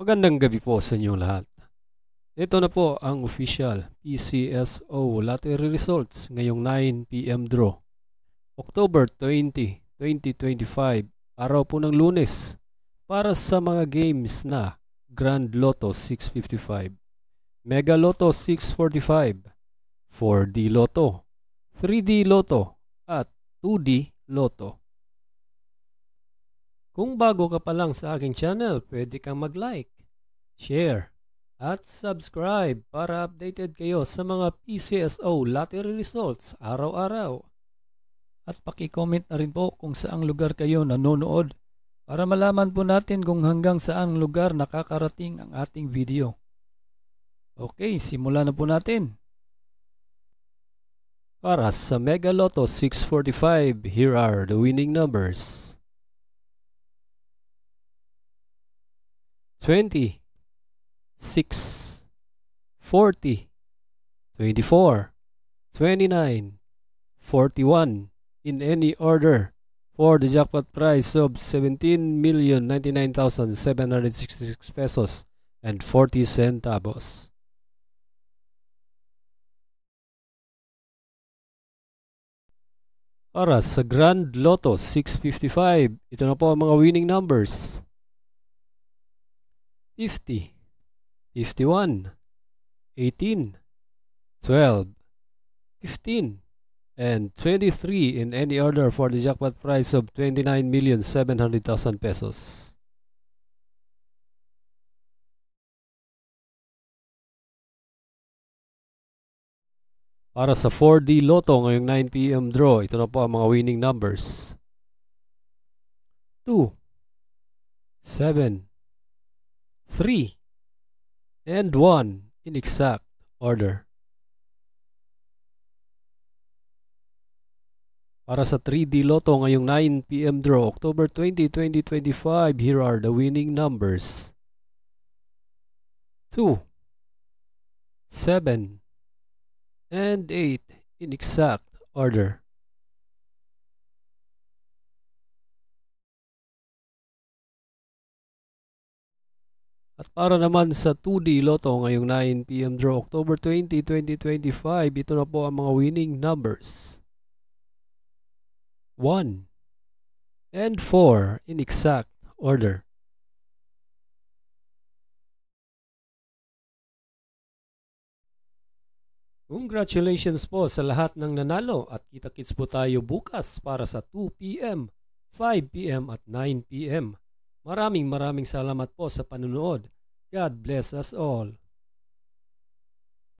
Magandang gabi po sa inyong lahat. Ito na po ang official PCSO lottery results ngayong 9 PM draw. October 20, 2025, araw po ng Lunes, para sa mga games na Grand Lotto 655, Mega Lotto 645, 4D Lotto, 3D Lotto at 2D Lotto. Kung bago ka pa lang sa aking channel, pwede kang mag-like, share, at subscribe para updated kayo sa mga PCSO lottery results araw-araw. At paki-comment na rin po kung saang lugar kayo nanonood para malaman po natin kung hanggang saang lugar nakakarating ang ating video. Okay, simulan na po natin. Para sa Mega Lotto 645, here are the winning numbers. 20, 6, 40, 24, 29, 41 in any order for the jackpot prize of 17,099,766 pesos and 40 centavos. Para sa Grand Lotto 655, ito na po ang mga winning numbers. 50, 51, 18, 12, 15, and 23 in any order for the jackpot prize of 29,700,000 pesos. Para sa 4D Lotto ngayong 9 PM draw, ito na po ang mga winning numbers. 2, 7, 3, and 1 in exact order. Para sa 3D Lotto ngayong 9 PM draw, October 20, 2025, here are the winning numbers. 2, 7, and 8 in exact order. At para naman sa 2D Lotto ngayong 9 PM draw, October 20, 2025, ito na po ang mga winning numbers. 1 and 4 in exact order. Congratulations po sa lahat ng nanalo at kita-kits po tayo bukas para sa 2 PM, 5 PM at 9 PM. Maraming salamat po sa panunood. God bless us all.